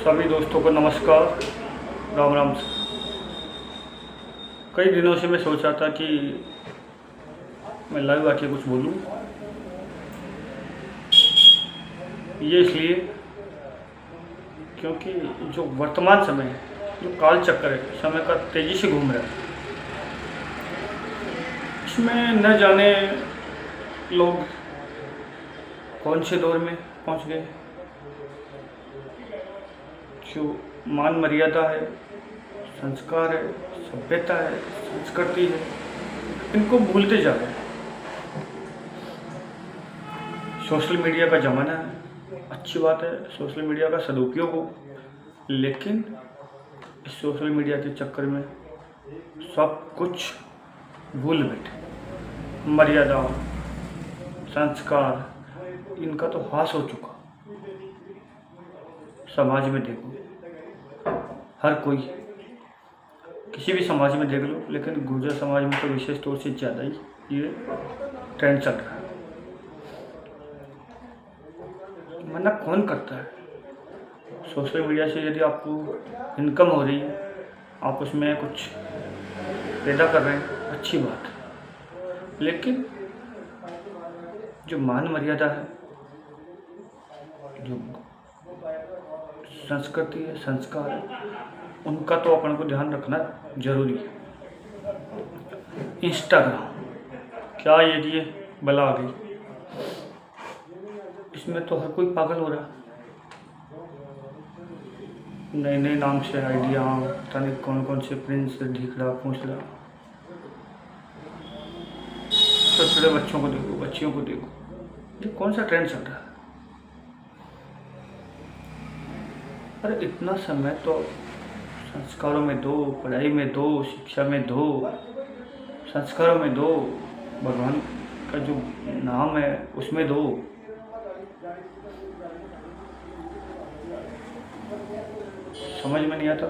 सभी दोस्तों को नमस्कार, राम राम। कई दिनों से मैं सोच रहा था कि मैं लाइव आके कुछ बोलूं। ये इसलिए क्योंकि जो वर्तमान समय है, जो काल चक्र है, समय का तेज़ी से घूम रहा है, इसमें न जाने लोग कौन से दौर में पहुंच गए। जो मान मर्यादा है, संस्कार है, सभ्यता है, संस्कृति है, इनको भूलते जा रहे हैं। सोशल मीडिया का ज़माना है, अच्छी बात है, सोशल मीडिया का सदुपयोग हो, लेकिन इस सोशल मीडिया के चक्कर में सब कुछ भूल बैठे। मर्यादा, संस्कार, इनका तो ह्रास हो चुका। समाज में देखो, हर कोई, किसी भी समाज में देख लो, लेकिन गुर्जर समाज में तो विशेष तौर से ज़्यादा ही ये ट्रेंड चल रहा है। मना कौन करता है? सोशल मीडिया से यदि आपको इनकम हो रही है, आप उसमें कुछ पैदा कर रहे हैं, अच्छी बात है, लेकिन जो मान मर्यादा है, जो संस्कृति है, संस्कार है, उनका तो अपन को ध्यान रखना जरूरी है। इंस्टाग्राम, क्या ये बला आ गई, इसमें तो हर कोई पागल हो रहा है। नए नए नाम से आइडिया, पता नहीं कौन कौन से प्रिंस, ढीकड़ा, पूंछड़ा, छोटे छोटे बच्चों को देखो, बच्चियों को देखो, ये कौन सा ट्रेंड चल रहा है? अरे इतना समय तो संस्कारों में दो, पढ़ाई में दो, शिक्षा में दो, संस्कारों में दो, भगवान का जो नाम है उसमें दो। समझ में नहीं आता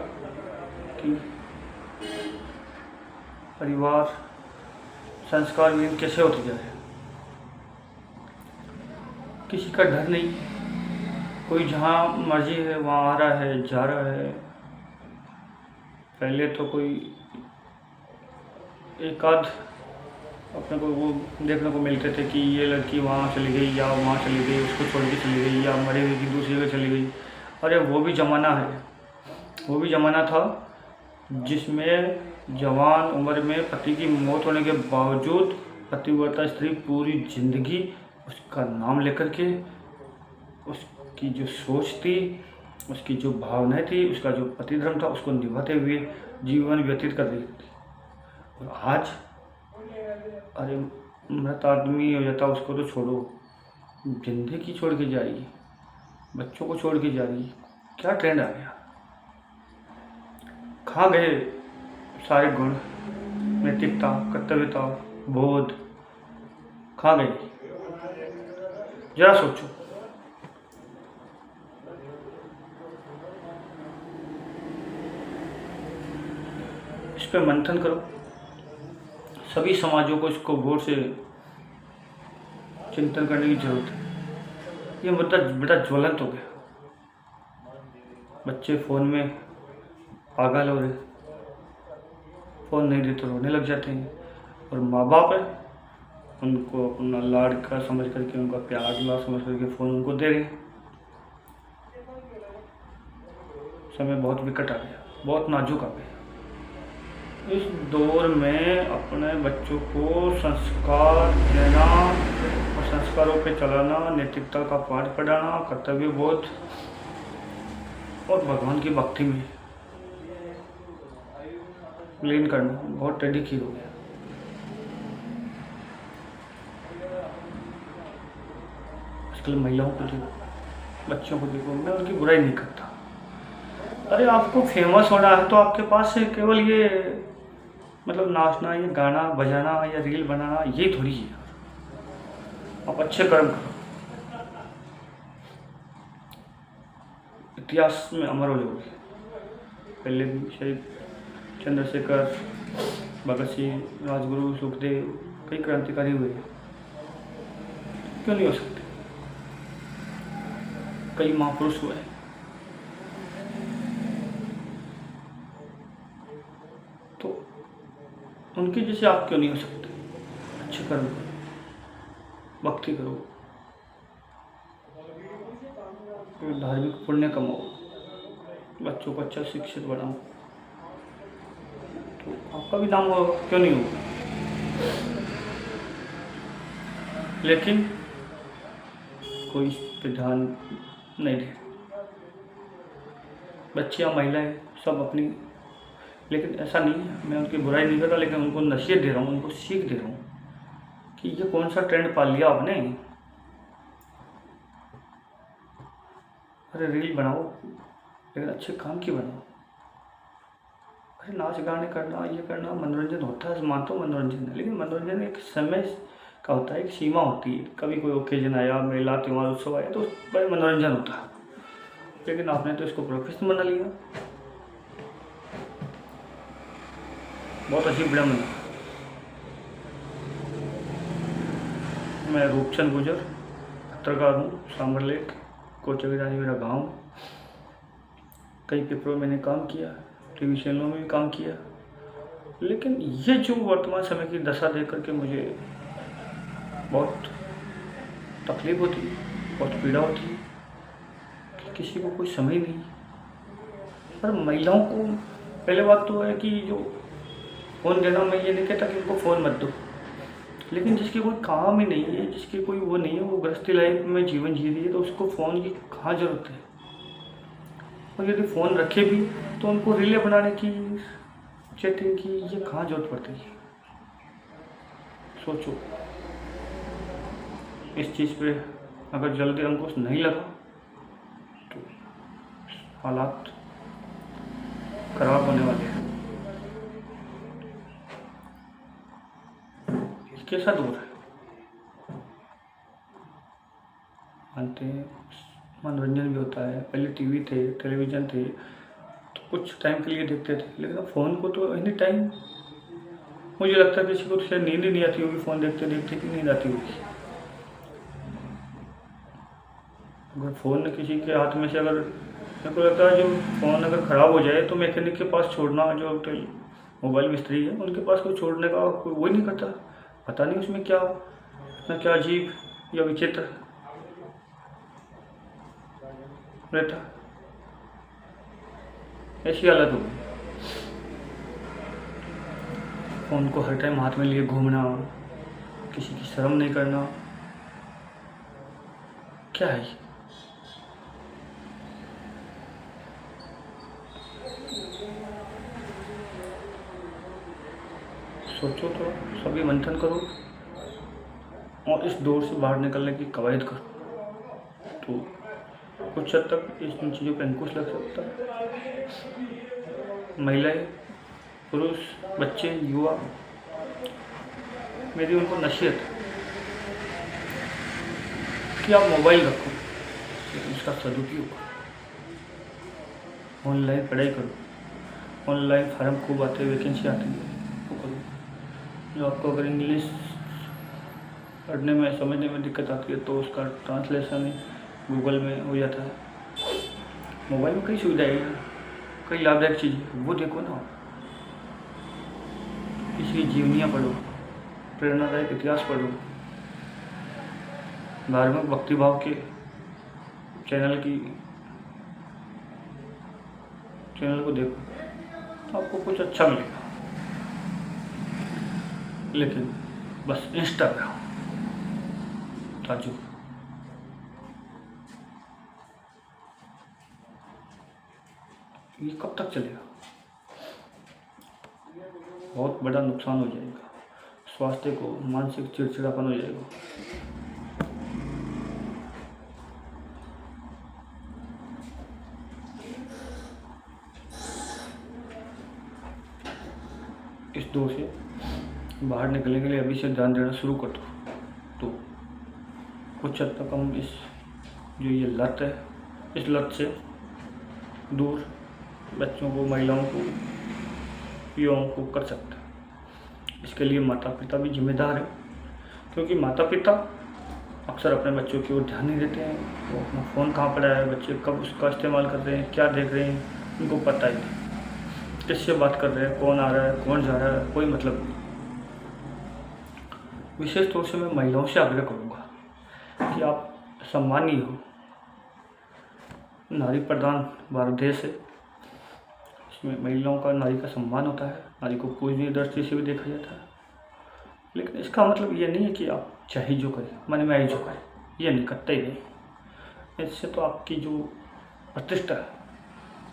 कि परिवार संस्कार विहीन कैसे होते जा रहे हैं। किसी का डर नहीं, कोई जहाँ मर्जी है वहाँ आ रहा है, जा रहा है। पहले तो कोई एक आध अपने को वो देखने को मिलते थे कि ये लड़की वहाँ चली गई या वहाँ चली गई, उसको छोड़ के चली गई, या मरी हुई की दूसरी जगह चली गई। अरे वो भी ज़माना है, वो भी ज़माना था जिसमें जवान उम्र में पति की मौत होने के बावजूद पतिव्रता स्त्री पूरी जिंदगी उसका नाम लेकर के, उसकी जो सोच थी, उसकी जो भावनाएं थी, उसका जो पति धर्म था, उसको निभाते हुए जीवन व्यतीत कर रही थी। और आज अरे मृत आदमी हो जाता, उसको तो छोड़ो, जिंदगी छोड़ के जा रही है, बच्चों को छोड़ के जा रही है। क्या ट्रेंड आ गया? कहाँ गए सारे गुण, नैतिकता, कर्तव्यता, बोध, कहाँ गए? जरा सोचो। इस पर मंथन करो। सभी समाजों को इसको गौर से चिंतन करने की जरूरत है। ये मुद्दा बड़ा ज्वलंत हो गया। बच्चे फ़ोन में पागल हो रहे, फ़ोन नहीं देते रोने लग जाते हैं, और माँ बाप है उनको अपना लाड़का समझ करके, उनका प्यार दुलार समझ करके फ़ोन उनको दे रहे हैं। समय बहुत विकट आ गया, बहुत नाजुक आ गया। इस दौर में अपने बच्चों को संस्कार देना और संस्कारों पे चलाना, नैतिकता का पाठ पढ़ाना, कर्तव्य बोध और भगवान की भक्ति में लीन करना बहुत टेढ़ी हो गया। आजकल महिलाओं को देखो, बच्चों को देखो, मैं उनकी बुराई नहीं करता। अरे आपको फेमस होना है तो आपके पास से केवल ये मतलब नाचना या गाना बजाना या रील बनाना ये थोड़ी है। आप अच्छे कर्म करो, इतिहास में अमर हो जाओगे। पहले भी शहीद चंद्रशेखर, भगत सिंह, राजगुरु, सुखदेव, कई क्रांतिकारी हुए, क्यों नहीं हो सकते? कई महापुरुष हुए। उनके जैसे आप क्यों नहीं हो सकते? अच्छे कर्म करो, भक्ति करो, कोई धार्मिक पुण्य कमाओ, बच्चों को अच्छा शिक्षित बनाओ, तो आपका भी नाम होगा, क्यों नहीं होगा? लेकिन कोई इस पे ध्यान नहीं दे। बच्चे या महिलाएं सब अपनी, लेकिन ऐसा नहीं है, मैं उनकी बुराई नहीं कर रहा, लेकिन उनको नसीहत दे रहा हूँ, उनको सीख दे रहा हूँ कि ये कौन सा ट्रेंड पाल लिया आपने। अरे रील बनाओ, लेकिन अच्छे काम की बनाओ। अरे नाच गाने करना, ये करना मनोरंजन होता है, मानता हूँ मनोरंजन है, लेकिन मनोरंजन एक समय का होता है, एक सीमा होती है। कभी कोई ओकेजन आया, मेला त्योहार उत्सव आया तो बड़ा मनोरंजन होता है, लेकिन आपने तो इसको प्रोफेशन बना लिया। बहुत अजीब भ्रम है। मैं रूपचंद गुजर, पत्रकार हूँ, सामरलेख, कोचबिहारी मेरा गाँव। कई पेपरों में मैंने काम किया, टीवी चैनलों में भी काम किया, लेकिन ये जो वर्तमान समय की दशा देख करके मुझे बहुत तकलीफ होती है, बहुत पीड़ा होती है कि किसी को कोई समय नहीं। पर महिलाओं को पहले बात तो है कि जो फ़ोन देना, मैं ये नहीं कहता कि उनको फ़ोन मत दो, लेकिन जिसकी कोई काम ही नहीं है, जिसकी कोई वो नहीं है, वो गृहस्थी लाइफ में जीवन जी रही है, तो उसको फ़ोन की कहाँ ज़रूरत है? और यदि फ़ोन रखे भी तो उनको रीलें बनाने की, चैटिंग की, ये कहाँ जरूरत पड़ती है? सोचो, इस चीज़ पे अगर जल्दी अंकुश नहीं लगा तो हालात खराब होने वाले हैं। कैसा दूर है? मानते हैं मनोरंजन भी होता है, पहले टीवी थे, टेलीविज़न थे, तो कुछ टाइम के लिए देखते थे, लेकिन अब फ़ोन को तो एनी टाइम, मुझे लगता है किसी को तो शायद नींद ही नहीं आती होगी, फ़ोन देखते देखते कि नींद आती होगी। अगर फ़ोन किसी के हाथ में से, अगर मेरे को लगता है जो फ़ोन अगर ख़राब हो जाए तो मैकेनिक के पास छोड़ना, जो मोबाइल मिस्त्री है उनके पास कोई छोड़ने का कोई वो नहीं करता। पता नहीं उसमें क्या, इतना क्या अजीब या विचित्र रहता, ऐसी हालत हो गई। फ़ोन को हर टाइम हाथ में लिए घूमना, किसी की शर्म नहीं करना, क्या है? सोचो तो, सभी मंथन करो और इस दौर से बाहर निकलने की कवायद करो, तो कुछ हद तक इन चीज़ों पर अंकुश लग सकता है। महिलाएं, पुरुष, बच्चे, युवा, मेरी उनको नसीहत कि आप मोबाइल रखो, लेकिन उसका सदुपयोग करो। ऑनलाइन पढ़ाई करो, ऑनलाइन फार्म खूब आते हैं, वैकेंसी आती है, वो करो। जो आपको अगर इंग्लिश पढ़ने में, समझने में दिक्कत आती है तो उसका ट्रांसलेशन गूगल में हो जाता है। मोबाइल में कई सुविधाएं हैं, कई लाभदायक चीज़ें, वो देखो ना। किसी की जीवनियाँ पढ़ो, प्रेरणादायक इतिहास पढ़ो, धार्मिक भक्तिभाव के चैनल को देखो, तो आपको कुछ अच्छा मिलेगा। लेकिन बस इंस्टाग्राम, ताजु, ये कब तक चलेगा? बहुत बड़ा नुकसान हो जाएगा, स्वास्थ्य को, मानसिक चिड़चिड़ापन हो जाएगा। इस दौर से बाहर निकलने के लिए अभी से ध्यान देना शुरू कर दो, तो कुछ हद तक हम इस जो ये लत है, इस लत से दूर बच्चों को, महिलाओं को, युवाओं को कर सकते हैं। इसके लिए माता पिता भी जिम्मेदार है, क्योंकि माता पिता अक्सर अपने बच्चों की ओर ध्यान नहीं देते हैं। वो अपना फ़ोन कहाँ पड़ा है, बच्चे कब उसका इस्तेमाल कर रहे हैं, क्या देख रहे हैं, उनको पता ही नहीं। किससे बात कर रहे हैं, कौन आ रहा है, कौन जा रहा है, कोई मतलब नहीं। विशेष तौर से मैं महिलाओं से आग्रह करूँगा कि आप सम्मानीय हो। नारी प्रधान भारत देश है, इसमें महिलाओं का, नारी का सम्मान होता है, नारी को पूजनीय दृष्टि से भी देखा जाता है। लेकिन इसका मतलब ये नहीं है कि आप चाहे जो करें, मन में आई जो करें, ये नहीं, करते ही नहीं। इससे तो आपकी जो प्रतिष्ठा है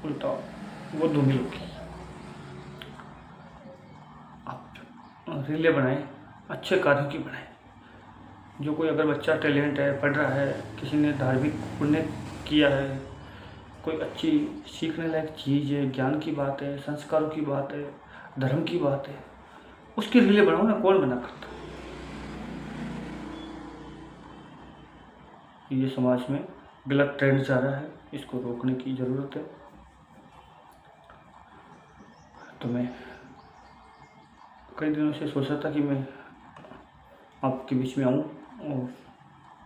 उल्टा वो धूमिल होगी। आप रीलें बनाएं, अच्छे कार्यों की बनाएं। जो कोई अगर बच्चा टैलेंट है, पढ़ रहा है, किसी ने धार्मिक पुण्य किया है, कोई अच्छी सीखने लायक चीज़ है, ज्ञान की बात है, संस्कारों की बात है, धर्म की बात है, उसकी रीलें बनाओ ना, कौन मना करता। ये समाज में गलत ट्रेंड जा रहा है, इसको रोकने की ज़रूरत है। तो मैं कई दिनों से सोच रहा था कि मैं आपके बीच में आऊँ और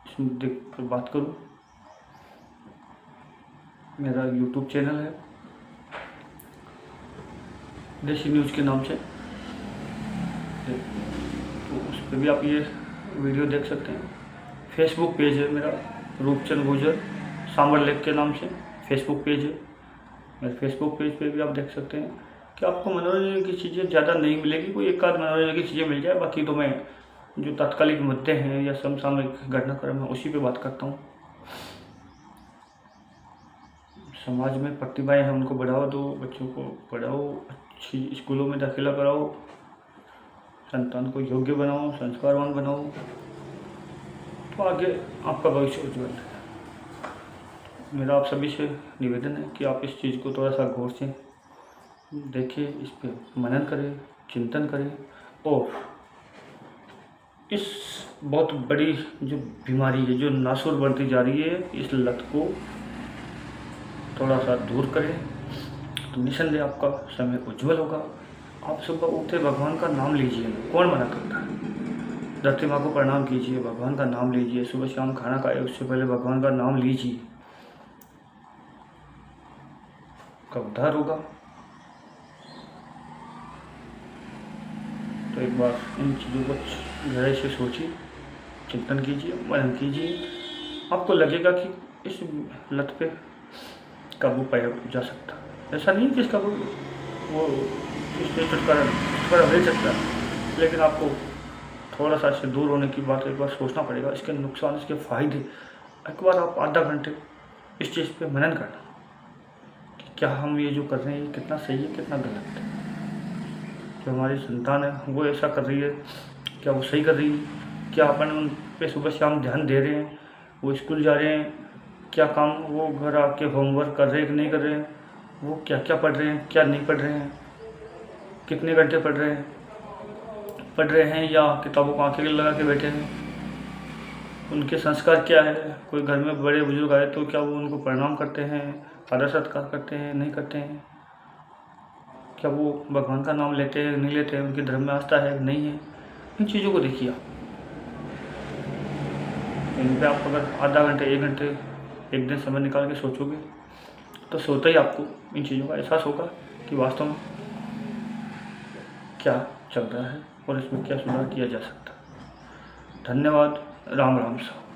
इस मुद्दे पर बात करूँ। मेरा यूट्यूब चैनल है देसी न्यूज़ के नाम से, तो उस पर भी आप ये वीडियो देख सकते हैं। फेसबुक पेज है मेरा, रूपचंद गुर्जर सांबर लेक के नाम से फेसबुक पेज है। मेरे फेसबुक पेज पे भी आप देख सकते हैं कि आपको मनोरंजन की चीज़ें ज़्यादा नहीं मिलेगी, कोई एक आध मनोरंजन की चीज़ें मिल जाए, बाकी तो मैं जो तात्कालिक मुद्दे हैं या समसामयिक घटनाक्रम है उसी पे बात करता हूँ। समाज में प्रतिभाएं हैं, उनको बढ़ावा दो, बच्चों को पढ़ाओ, अच्छी स्कूलों में दाखिला कराओ, संतान को योग्य बनाओ, संस्कारवान बनाओ, तो आगे आपका भविष्य उज्ज्वल है। मेरा आप सभी से निवेदन है कि आप इस चीज़ को थोड़ा सा गौर से देखिए, इस पर मनन करें, चिंतन करें और इस बहुत बड़ी जो बीमारी है, जो नासूर बढ़ती जा रही है, इस लत को थोड़ा सा दूर करें, तो निसंदेह आपका समय उज्जवल होगा। आप सुबह उठते भगवान का नाम लीजिए, कौन मना करता है। धरती माँ को प्रणाम कीजिए, भगवान का नाम लीजिए, सुबह शाम खाना खाए उससे पहले भगवान का नाम लीजिए, का उद्धार होगा। तो एक बार इन चीज़ों को गहराई से सोचिए, चिंतन कीजिए, मनन कीजिए, आपको लगेगा कि इस लत पे काबू पाया जा सकता है। ऐसा नहीं कि इसका वो छुटकारा मिल सकता है, लेकिन आपको थोड़ा सा इससे दूर होने की बात एक बार सोचना पड़ेगा, इसके नुकसान, इसके फ़ायदे। एक बार आप आधा घंटे इस चीज़ पे मनन करना कि क्या हम ये जो कर रहे हैं ये कितना सही है, कितना गलत है। जो हमारी संतान है वो ऐसा कर रही है, क्या वो सही कर रही है, क्या अपन उन पे सुबह शाम ध्यान दे रहे हैं, वो स्कूल जा रहे हैं, क्या काम वो घर आके होमवर्क कर रहे हैं कि नहीं कर रहे हैं, वो क्या क्या पढ़ रहे हैं, क्या नहीं पढ़ रहे हैं, कितने घंटे पढ़ रहे हैं या किताबों को आंखें लगा के बैठे हैं, उनके संस्कार क्या है। कोई घर में बड़े बुजुर्ग आए तो क्या वो उनको प्रणाम करते हैं, आदर सत्कार करते हैं, नहीं करते हैं, क्या वो भगवान का नाम लेते हैं, नहीं लेते हैं, उनके धर्म में आस्था है, नहीं है। इन चीज़ों को देखिए आप, इन पर आप अगर आधा घंटे, एक घंटे, एक दिन समय निकाल के सोचोगे तो सोते ही आपको इन चीज़ों का एहसास होगा कि वास्तव में क्या चल रहा है और इसमें क्या सुधार किया जा सकता है। धन्यवाद। राम राम साहब।